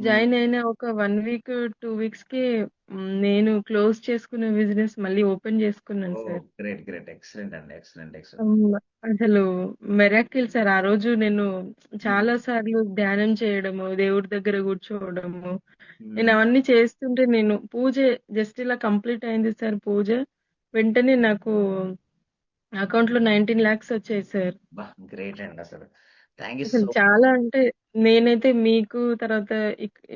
హ్మ్. జాయిన్ అయిన ఒక 1 వీక్, 2 వీక్స్‌కి నేను క్లోజ్ చేసుకున్న బిజినెస్ మళ్ళీ ఓపెన్ చేసుకున్నాను ఓహ్! సార్. గ్రేట్. గ్రేట్. ఎక్సలెంట్ అండి. ఎక్సలెంట్. ఎక్సలెంట్. హ్మ్. అసలు మిరాకిల్ సార్. ఆ రోజు నేను హ్మ్. చాలా సార్లు ధ్యానం చేయడము, దేవుడి దగ్గర కూర్చోవడము, నేను హ్మ్. అవన్నీ చేస్తుంటే నేను పూజ జస్ట్ ఇలా కంప్లీట్ అయింది సార్ పూజ. వెంటనే నాకు అకౌంట్‌లో 19,00,000 వచ్చాయి సార్. అబ్బా! గ్రేట్ అండి అసలు. థాంక్ యూ అసలు సో చాలా అంటే నేనైతే మీకు తర్వాత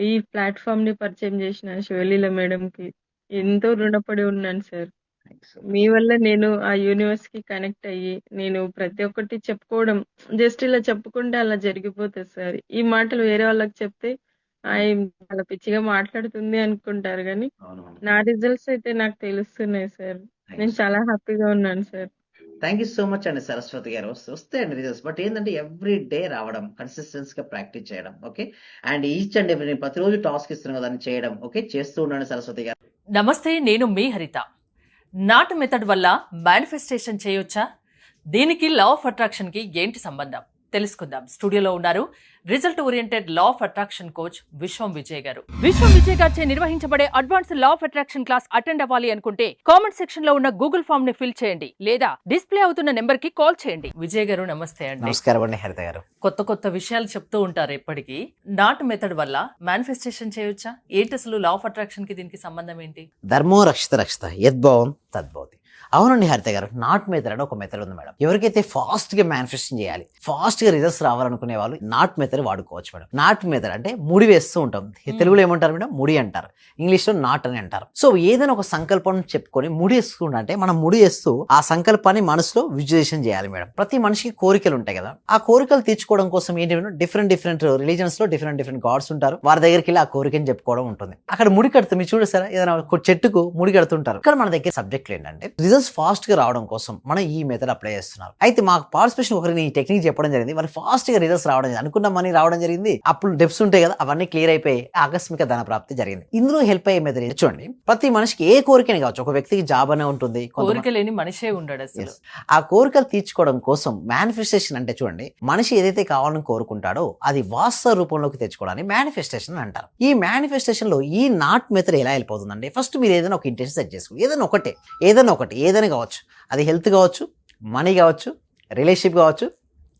ఈ ప్లాట్‌ఫార్మ్‌ని పరిచయం చేసిన శివలీల మేడంకి హ్మ్. ఎంతో రుణపడి ఉన్నాను sir. Thank you so me much. వల్ల నేను ఆ యూనివర్స్‌కి కనెక్ట్ అయ్యి, నేను ప్రతి ఒక్కటి చెప్పుకోవడం జస్ట్ ఇలా చెప్పుకుంటే అలా జరిగిపోతది సార్. ఈ మాటలు వేరే వాళ్ళకి చెప్తే హ్మ్. చాలా పిచ్చిగా మాట్లాడుతుంది అనుకుంటారు గానీ, అవునవును. నా రిజల్ట్స్ అయితే నాకు తెలుస్తున్నాయి సార్. థాంక్ యూ నేను సో చాలా హ్యాపీగా ఉన్నాను sir. Thank you so much అండి సరస్వతి గారు. వస్తాయండి రిజల్ట్స్. బట్ ఏందంటే ఎవ్రీ డే రావడం, కన్సిస్టెన్సీ‌గా ప్రాక్టీస్ చేయడం. Okay. And each and every ప్రతిరోజు టాస్క్ ఇస్తున్నాను కదా! దాన్ని చేయడం. ఓకే. చేస్తూ ఉండండి సరస్వతి గారు. నమస్తే, నేను మీ హరిత. నాట్ మెథడ్ వల్ల మేనిఫెస్టేషన్ చేయొచ్చా? దీనికి లా ఆఫ్ అట్రాక్షన్ కి ఏంటి సంబంధం తెలుసుకుందాం. స్టూడియోలో ఉన్నారు result oriented law of attraction coach విశ్వం విజయ్ గారు. విశ్వం విజయ్ గారిచే నిర్వహించబడే advance law of attraction class attend అవ్వాలి అనుకుంటే కామెంట్ సెక్షన్ లో ఉన్న గూగుల్ ఫామ్ ని ఫిల్ చేయండి, లేదా డిస్ప్లే అవుతున్న నెంబర్ కి కాల్ చేయండి. విజయ్ గారు నమస్తే అండి. నమస్కారం అండి హరిత గారు. కొత్త కొత్త విషయాలు చెప్తూ ఉంటారు ఎప్పటికీ. నాట్ మెథడ్ వల్ల మేనిఫెస్టేషన్ చేయొచ్చా? ఏంటి అసలు లా ఆఫ్ అట్రాక్షన్ కి దీనికి సంబంధం ఏంటి? ధర్మో రక్షిత రక్షిత యద్భావం తద్భవతి. అవునండి హరిత గారు. నాట్ మెథడ్ అని ఒక మెథడ్ ఉంది మేడం. ఎవరికైతే ఫాస్ట్‌గా మేనిఫెస్టేషన్ చేయాలి, ఫాస్ట్‌గా రిజల్ట్స్ రావాలనుకునే వాళ్ళు నాట్ మెథడ్ వాడుకోవచ్చు మేడం. నాట్ మెథడ్ అంటే ముడి వేస్తూ ఉంటాం. తెలుగులో ఏమంటారు మేడం? ముడి అంటారు. ఇంగ్లీష్‌లో నాట్ అని అంటారు. సో ఏదైనా ఒక సంకల్పం చెప్పుకొని ముడి వేసుకుంటా అంటే మనం ముడి వేస్తూ ఆ సంకల్పాన్ని మనసులో విజువలైజేషన్ చేయాలి మేడం. ప్రతి మనిషికి కోరికలు ఉంటాయి కదా! ఆ కోరికలు తీర్చుకోవడం కోసం ఏంటి మేడం? డిఫరెంట్ డిఫరెంట్ రిలీజియన్స్ లో డిఫరెంట్ డిఫరెంట్ గాడ్స్ ఉంటారు. వారి దగ్గరికి వెళ్ళి ఆ కోరికని చెప్పుకోవడం ఉంటుంది. అక్కడ ముడి కడుతూ మీరు చూడసారా ఏదైనా ఒక చెట్టుకు ముడి కడుతుంటారు. ఇక్కడ మన దగ్గర సబ్జెక్టులు ఏంటంటే రిజల్ట్స్ ఫాస్ట్ గా రావడం కోసం మనం ఈ మెథడ్ అప్లై చేస్తున్నారు. అయితే మాకు పార్టిసిపేషన్ ఒకరిని ఈ టెక్నిక్ చెప్పడం జరిగింది. వాళ్ళు ఫాస్ట్ గా రిజల్ట్స్ రావడం జరిగింది. అనుకున్న మనీ రావడం జరిగింది. అప్పుడు డెప్స్ ఉంటాయి కదా, అవన్నీ క్లియర్ అయిపోయి ఆకస్మిక ధన ప్రాప్తి జరిగింది. ఇందులో హెల్ప్ అయ్యే మెథడ్ చూడండి. ప్రతి మనిషికి ఏ కోరికని కావచ్చు. ఒక వ్యక్తికి జాబ్ అనే ఉంటుంది. కోరిక లేని మనిషే ఉండడు అసలు. Yes. ఆ కోరికలు తీర్చుకోవడం కోసం మేనిఫెస్టేషన్ అంటే చూడండి, మనిషి ఏదైతే కావాలని కోరుకుంటాడో అది వాస్తవ రూపంలోకి తెచ్చుకోవడానికి మేనిఫెస్టేషన్ అంటారు. ఈ మేనిఫెస్టేషన్ లో ఈ నాట్ మెథడ్ ఎలా వెళ్ళిపోతుందండి? ఫస్ట్ మీరు ఏదైనా ఒక ఇంటెన్షన్ సెట్ చేసుకో. ఏదైనా ఒకటి ఏదైనా కావచ్చు. అది హెల్త్ కావచ్చు, మనీ కావచ్చు, రిలేషన్షిప్ కావచ్చు,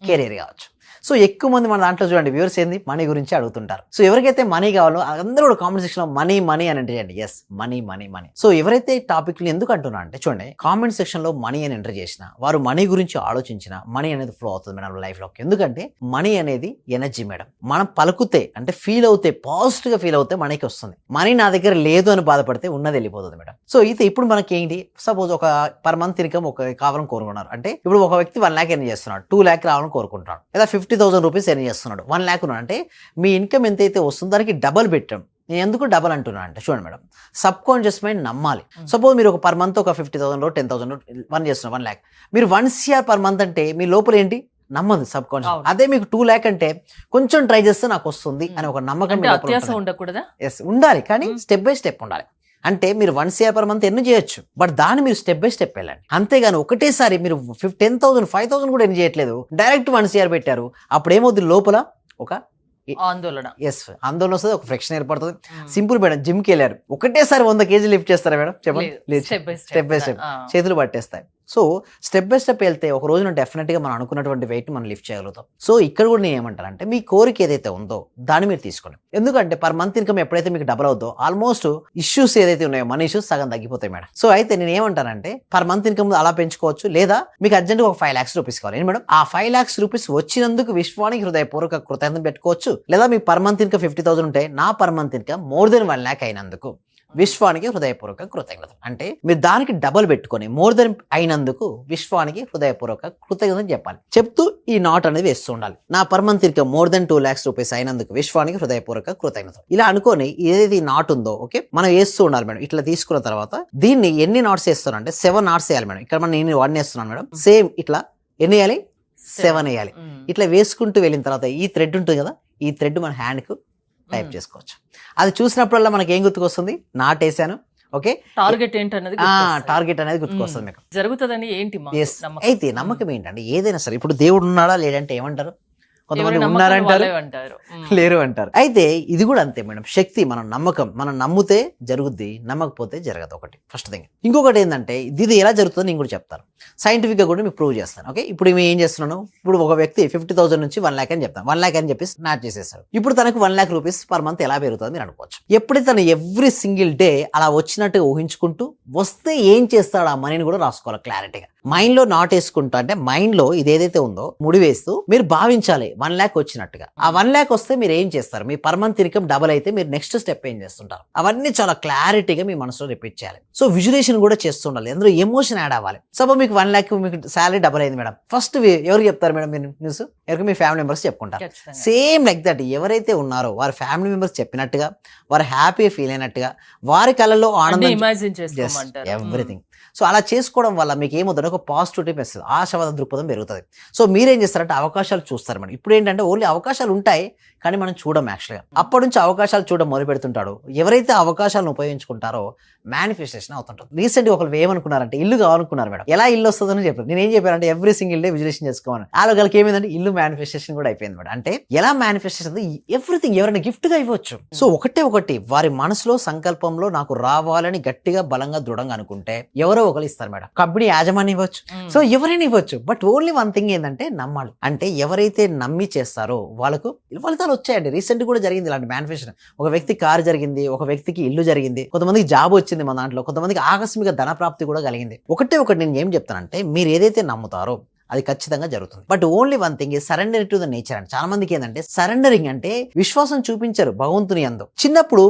కెరీర్ కావచ్చు. సో ఎక్కువ మంది మన దాంట్లో చూడండి వ్యూవర్స్ ఏంది మనీ గురించి అడుగుతుంటారు. సో ఎవరికైతే మనీ కావాలో అందరూ కూడా కామెంట్ సెక్షన్ లో మనీ మనీ అని ఎంటర్ చేయండి. Yes, money money money. So ఎవరైతే టాపిక్ ఎందుకు అంటున్నా అంటే చూడండి, కామెంట్ సెక్షన్ లో మనీ అని ఎంటర్ చేసిన వారు మనీ గురించి ఆలోచించిన మనీ అనేది ఫ్లో అవుతుంది మేడం లైఫ్ లోకి. ఎందుకంటే మనీ అనేది ఎనర్జీ మేడం. మనం పలుకుతే అంటే ఫీల్ అవుతే, పాజిటివ్ గా ఫీల్ అవుతే మనీకి వస్తుంది. మనీ నా దగ్గర లేదు అని బాధపడితే ఉన్నది వెళ్ళిపోతుంది మేడం. సో అయితే ఇప్పుడు మనకి ఏంటి, సపోజ్ ఒక పర్ మంత్ ఇన్కమ్ ఒక కావాలని కోరుకున్నారు అంటే ఇప్పుడు ఒక వ్యక్తి 1 lakh ఎర్న్ చేస్తున్నాడు, 2 lakh రావాలని కోరుకుంటున్నాడు, లేదా 50,000 రూపీస్ ఎర్న్ చేస్తున్నాడు, 1 lakh ఉన్నాడు అంటే మీ ఇన్కమ్ ఎంతైతే వస్తుందో దానికి డబల్ పెట్టాం. నేను ఎందుకు డబల్ అంటున్నా అంటే చూడండి మేడం, సబ్ కాన్షియస్ మైండ్ నమ్మాలి. సపోజ్ మీరు ఒక పర్ మంత్ ఒక 50,000 10,000 వన్ చేస్తున్నారు, 1 lakh, మీరు 1 CR పర్ మంత్ అంటే మీ లోపల ఏంటి నమ్మదు సబ్ కాన్షియస్. అదే మీకు 2 lakh అంటే కొంచెం ట్రై చేస్తే నాకు వస్తుంది అని ఒక నమ్మకం ఉండకూడదా? ఎస్ ఉండాలి, కానీ స్టెప్ బై స్టెప్ ఉండాలి. అంటే మీరు 1 CR పర్ మంత్ ఎర్న్ చేయొచ్చు, బట్ దాన్ని మీరు స్టెప్ బై స్టెప్ వెళ్ళండి. అంతేగాని ఒకటేసారి మీరు 10,000 5,000 కూడా ఎర్న్ చేయట్లేదు, డైరెక్ట్ 1 CR పెట్టారు. అప్పుడు ఏమవుతుంది లోపల ఒక ఆందోళన. ఎస్, ఆందోళన వస్తుంది, ఒక ఫ్రిక్షన్ ఏర్పడుతుంది. సింపుల్ మేడం, జిమ్ కి వెళ్ళారు, ఒకటేసారి 100 kg లిఫ్ట్ చేస్తారా మేడం చెప్పండి? స్టెప్ బై స్టెప్ చేతులు పట్టేస్తాయి. సో స్టెప్ బై స్టెప్ వెళ్తే ఒక రోజున డెఫినెట్ గా మనం అనుకున్నటువంటి వెయిట్ మనం లిఫ్ట్ చేయగలుగుతాం. సో ఇక్కడ కూడా నేను ఏమంటానంటే మీ కోరిక ఏదైతే ఉందో దాన్ని మీరు తీసుకోండి. ఎందుకంటే పర్ మంత్ ఇన్కమ్ ఎప్పుడైతే మీకు డబుల్ అవుతుందో ఆల్మోస్ట్ ఇష్యూస్ ఏదైతే ఉన్నాయో మనీ ఇష్యూస్ సగం తగ్గిపోతాయి మేడం. సో అయితే నేను ఏమంటానంటే పర్ మంత్ ఇన్కమ్ అలా పెంచుకోవచ్చు, లేదా మీకు అర్జెంట్ ఒక 5 lakhs రూపీస్ కావాలి ఏంటి మేడం, ఆ 5 lakhs రూపీస్ వచ్చినందుకు విశ్వానికి హృదయపూర్వక కృతజ్ఞత పెట్టుకోవచ్చు. లేదా మీ పర్ మంత్ ఇన్కమ్ 50,000 ఉంటే నా per month income more than 1 lakh అయినందుకు విశ్వానికి హృదయపూర్వక కృతజ్ఞత. అంటే మీరు దానికి డబల్ పెట్టుకొని మోర్ దెన్ అయినందుకు విశ్వానికి హృదయపూర్వక కృతజ్ఞత చెప్పాలి. చెప్తూ ఈ నాట్ అనేది వేస్తూ ఉండాలి. నా per month income more than 2 lakhs rupees అయినందుకు విశ్వానికి హృదయపూర్వక కృతజ్ఞత. ఇలా అనుకొని ఏదైతే నాట్ ఉందో ఓకే మనం వేస్తూ ఉండాలి మేడం. ఇట్లా తీసుకున్న తర్వాత దీన్ని ఎన్ని నాట్స్ వేస్తున్నాను అంటే 7 నాట్స్ వేయాలి మేడం. ఇక్కడ నేను 1 వేస్తున్నాను మేడం. సేమ్ ఇట్లా ఎన్ని వేయాలి? 7 వేయాలి. ఇట్లా వేసుకుంటూ వెళ్ళిన తర్వాత ఈ థ్రెడ్ ఉంటుంది కదా, ఈ థ్రెడ్ మన హ్యాండ్ కు టైప్ చేసుకోవచ్చు. అది చూసినప్పుడల్లా మనకి ఏం గుర్తుకొస్తుంది? నాట్ వేసాను, ఓకే, టార్గెట్ ఏంటన్నది టార్గెట్ అనేది గుర్తుకొస్తుంది మీకు. జరుగుతుందని ఏంటి అయితే నమ్మకం ఏంటంటే ఏదైనా సరే ఇప్పుడు దేవుడు ఉన్నాడా లేదంటే ఏమంటారు? కొంతమంది ఎవరి నమ్మకాలు ఉన్నారంటారు, వాళ్ళే అంటారు. లేరు అంటారు. అయితే ఇది కూడా అంతే మేడం, శక్తి మన నమ్మకం, మనం నమ్మితే జరుగుద్ది, నమ్మకపోతే జరగదు. ఒకటి ఫస్ట్ థింగ్. ఇంకొకటి ఏంటంటే ఇది ఎలా జరుగుతుందో నేను కూడా చెప్తాను, సైంటిఫిక్ గా కూడా మీకు ప్రూవ్ చేస్తాను. ఓకే, ఇప్పుడు మేము ఏం చేస్తున్నాను, ఇప్పుడు ఒక వ్యక్తి 50,000 నుంచి 1 lakh అని చెప్తాను, 1 lakh అని చెప్పి స్టార్ట్ చేసేస్తాడు. ఇప్పుడు తనకు 1 lakh రూపీస్ పర్ మంత్ ఎలా పెరుగుతుంది మీరు అనుకోవచ్చు. ఎప్పుడైతే తను ఎవ్రీ సింగిల్ డే అలా వచ్చినట్టుగా ఊహించుకుంటూ వస్తే ఏం చేస్తాడు ఆ మనీని కూడా రాసుకోవాలి క్లారిటీగా. మైండ్ లో నాట్ వేసుకుంటా, అంటే మైండ్ లో ఇది ఏదైతే ఉందో ముడి వేస్తూ మీరు భావించాలి 1 lakh వచ్చినట్టుగా. ఆ 1 lakh వస్తే మీరు ఏం చేస్తారు, మీ పర్ మంత్ ఇన్కమ్ డబుల్ అయితే మీరు నెక్స్ట్ స్టెప్ ఏం చేస్తుంటారు, అవన్నీ చాలా క్లారిటీగా మీ మనసులో రిపీట్ చేయాలి. సో విజులేషన్ కూడా చేస్తుండాలి, అందులో ఎమోషన్ యాడ్ అవ్వాలి. సపోజ్ మీకు 1 lakh మీకు శాలరీ డబుల్ అయింది మేడం, ఫస్ట్ ఎవరికి చెప్తారు మేడం మీరు న్యూస్, ఎవరికి మీ ఫ్యామిలీ మెంబర్స్ చెప్పుకుంటారు. ఖచ్చితంగా. సేమ్ లైక్ దట్ ఎవరైతే ఉన్నారో వారి ఫ్యామిలీ మెంబర్స్ చెప్పినట్టుగా, వారు హ్యాపీ ఫీల్ అయినట్టుగా, వారి కళ్ళలో అన్ని ఆనందం, ఇమాజిన్ చేసుకోమంటారు. ఎవ్రీథింగ్. సో అలా చేసుకోవడం వల్ల మీకు ఏమవుతుంది, ఒక పాజిటివిటీ వస్తుంది, ఆశావాద దృక్పథం పెరుగుతుంది. సో మీరేం చేస్తారంటే అవకాశాలు చూస్తారు మేడం. ఇప్పుడు ఏంటంటే ఓన్లీ అవకాశాలు ఉంటాయి కానీ మనం చూడం యాక్చువల్గా. అప్పటి నుంచి అవకాశాలు చూడడం మొదలు పెడుతుంటాడు. ఎవరైతే అవకాశాలను ఉపయోగించుకుంటారో మేనిఫెస్టేషన్ అవుతుంటుంది. రీసెంట్గా ఒకరు ఏమనుకున్నారంటే ఇల్లు కావాలనుకున్నారు మేడం. ఎలా ఇల్లు వస్తుందని చెప్పారు. నేను ఏం చెప్పానంటే ఎవ్రీ సింగిల్ డే విజులేషన్ చేసుకోవాలి. వాళ్ళకి ఏమైందంటే ఇల్లు మేనిఫెస్టేషన్ కూడా అయిపోయింది మేడం. అంటే ఎలా మేనిఫెస్టేషన్, ఎవ్రీథింగ్ ఎవరైనా గిఫ్ట్ గా ఇవ్వచ్చు. సో ఒకటి వారి మనసులో సంకల్పంలో నాకు రావాలని గట్టిగా బలంగా దృఢంగా అనుకుంటే ఎవరో ఒకరు ఇస్తారు మేడం. కంపెనీ యాజమాన్యం ఇవ్వచ్చు, సో ఎవరైనా ఇవ్వచ్చు. బట్ ఓన్లీ వన్ థింగ్ ఏంటంటే నమ్మాలి. అంటే ఎవరైతే నమ్మి చేస్తారో వాళ్ళకు ఫలితాలు వచ్చాయండి. రీసెంట్ కూడా జరిగింది ఇలాంటి మేనిఫెస్టేషన్. ఒక వ్యక్తి కారు జరిగింది, ఒక వ్యక్తికి ఇల్లు జరిగింది, కొంతమందికి జాబ్ వచ్చింది మన దాంట్లో, కొంతమందికి ఆకస్మిక ధన ప్రాప్తి కూడా కలిగింది. ఒకటి నేను ఏం చెప్తానంటే మీరు ఏదైతే నమ్ముతారో అది ఖచ్చితంగా జరుగుతుంది. But only one thing surrender to the nature. అంటే చాలా మందికి ఏంటంటే సరెండరింగ్ అంటే విశ్వాసం చూపించారు భగవంతుని యందు. చిన్నప్పుడు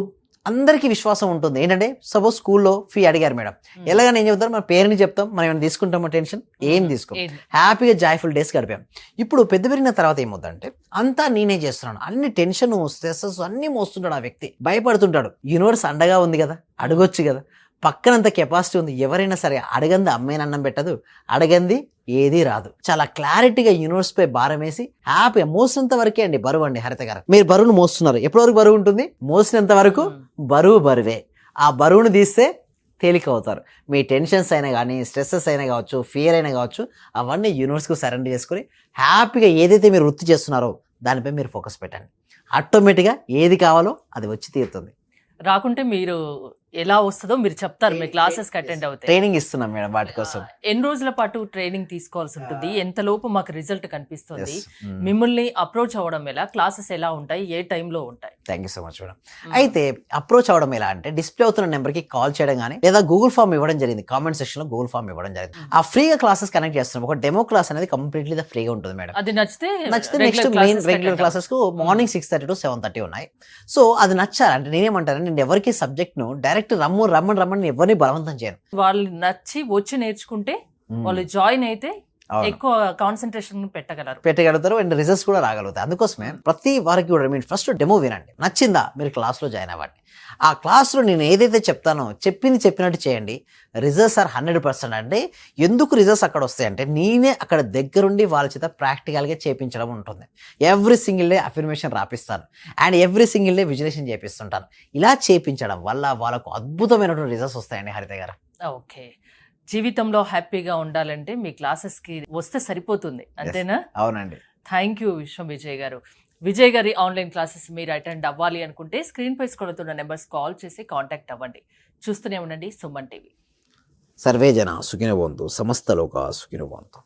అందరికీ విశ్వాసం ఉంటుంది. ఏంటంటే సపోజ్ స్కూల్లో ఫీ అడిగారు మేడం, ఎలాగని ఏం చెప్తారు, మన పేరుని చెప్తాం, మనం ఏమైనా తీసుకుంటామో టెన్షన్ ఏం తీసుకోం, హ్యాపీగా జాయ్ఫుల్ డేస్ గడిపాం. ఇప్పుడు పెద్ద పెరిగిన తర్వాత ఏమవుతుందంటే అంతా నేనే చేస్తున్నాను, అన్ని టెన్షన్ స్ట్రెస్ అన్ని మోస్తుంటాడు ఆ వ్యక్తి, భయపడుతుంటాడు. యూనివర్స్ అండగా ఉంది కదా, అడగొచ్చు కదా, పక్కనంత కెపాసిటీ ఉంది. ఎవరైనా సరే అడగంది అమ్మాయిని అన్నం పెట్టదు, అడగంది ఏది రాదు. చాలా క్లారిటీగా యూనివర్స్ పై భారం వేసి హ్యాపీగా మోసినంత వరకే అండి బరువు. అండి హరిత గారు, మీరు బరువును మోస్తున్నారు, ఎప్పటి వరకు బరువు ఉంటుంది, మోసినంత వరకు బరువే. ఆ బరువును తీస్తే తేలిక అవుతారు. మీ టెన్షన్స్ అయినా కానీ, స్ట్రెస్సెస్ అయినా కావచ్చు, ఫియర్ అయినా కావచ్చు, అవన్నీ యూనివర్స్కు సరెండర్ చేసుకుని హ్యాపీగా ఏదైతే మీరు వృత్తి చేస్తున్నారో దానిపై మీరు ఫోకస్ పెట్టండి. ఆటోమేటిక్గా ఏది కావాలో అది వచ్చి తీరుతుంది. రాకుంటే మీరు ఎలా వస్తుందో మీరు చెప్తారు, మీ క్లాసెస్ అటెండ్ అవుతాయి. ట్రైనింగ్ ఇస్తున్నాం మేడం వాటి కోసం. ఎన్ని రోజుల పాటు ట్రైనింగ్ తీసుకోవాల్సి ఉంటుంది, ఎంతలోపు మాకు రిజల్ట్ కనిపిస్తుంది, మిమ్మల్ని అప్రోచ్ అవ్వడం ఎలా, క్లాసెస్ ఎలా ఉంటాయి, ఏ టైంలో ఉంటాయి? Thank you so much madam. అయితే అప్రోచ్ అవ్వడం ఎలా అంటే డిస్ప్లే అవుతున్న నెంబర్కి కాల్ చేయడం కానీ, లేదా గూగుల్ ఫామ్ ఇవ్వడం జరిగింది, కామెంట్ సెక్షన్ లో గూగుల్ ఫామ్ ఇవ్వడం జరిగింది. ఆ ఫ్రీగా క్లాసెస్ కనెక్ట్ చేస్తున్నాం. ఒక డెమో క్లాస్ అనేది కంప్లీట్లీ ఫ్రీగా ఉంటుంది మేడం. అది నచ్చితే నెక్స్ట్ మెయిన్ రెగ్యులర్ క్లాసెస్ కు మార్నింగ్ 6:30 to 7:30 ఉన్నాయి. సో అది నచ్చాలి అంటే నేనేమంటాను, నేను ఎవరికి సబ్జెక్ట్ ను డైరెక్ట్ రమ్మని ఎవరిని బలవంతం చేయను. వాళ్ళు నచ్చి వచ్చి నేర్చుకుంటే వాళ్ళు జాయిన్ అయితే ఎక్కువ కాన్సన్ట్రేషన్ పెట్టగలుగుతారు అండ్ రిజల్ట్స్ కూడా రాగలుగుతాయి. అందుకోసమే ప్రతి వారికి కూడా మీరు ఫస్ట్ డెమో వినండి, నచ్చిందా మీరు క్లాస్ లో జాయిన్ అవ్వండి. ఆ క్లాస్ లో నేను ఏదైతే చెప్తానో చెప్పినట్టు చేయండి. Results are 100%. అంటే ఎందుకు రిజల్ట్స్ అక్కడ వస్తాయంటే నేనే అక్కడ దగ్గరుండి వాళ్ళ చేత ప్రాక్టికల్ గా చేపించడం ఉంటుంది. ఎవ్రీ సింగిల్ డే అఫర్మేషన్ రాపిస్తాను and every single day visualization చేపిస్తుంటాను. ఇలా చేపించడం వల్ల వాళ్ళకు అద్భుతమైనటువంటి రిజల్ట్స్ వస్తాయండి హరిత గారు. ఓకే, జీవితంలో హ్యాపీగా ఉండాలంటే మీ క్లాసెస్ కి వస్తే సరిపోతుంది, అంతేనా? అవునండి. థ్యాంక్ యూ విశ్వం విజయ్ గారు. విజయ్ గారి ఆన్లైన్ క్లాసెస్ మీరు అటెండ్ అవ్వాలి అనుకుంటే స్క్రీన్ పై స్క్రోల్ అవుతున్న నెంబర్స్ కాల్ చేసి కాంటాక్ట్ అవ్వండి. చూస్తూనే ఉండండి సుమన్ టీవీ. సర్వే జన సుఖినో భవంతు, సమస్త లోకా సుఖినో భవంతు.